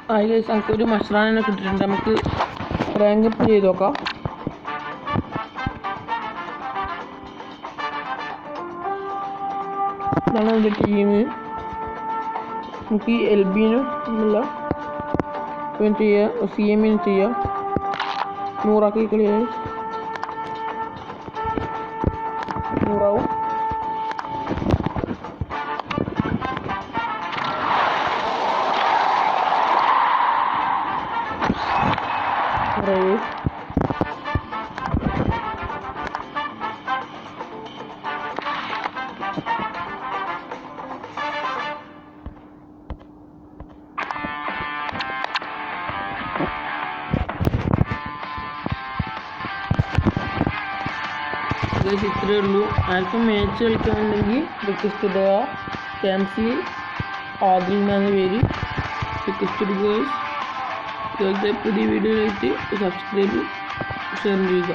Hi guys, നമുക്കൊരു മഷറാനെ കിട്ടിയിട്ടുണ്ട്. നമുക്ക് റാങ്ക് അപ്പ് ചെയ്ത് നോക്കാം. ഇതാണ് എൻ്റെ ടീം. നമുക്ക് ഈ LB-നും ഇല്ല ചെയ്യാം, CM-നും ചെയ്യാം. 100 കളിയായി 100 ഇത്രയേ ഉള്ളൂ. ആർക്കും മാച്ച് കളിക്കാനുണ്ടെങ്കിൽ റിക്വസ്റ്റ് ഇടുക. ക്യാൻസി ആദിൽ എന്നാണ് പേര്. റിക്വസ്റ്റ് ഇടുക. ഇതുപോലത്തെ പുതിയ വീഡിയോയിലേക്ക് സബ്സ്ക്രൈബ് ഷെയർ ചെയ്യുക.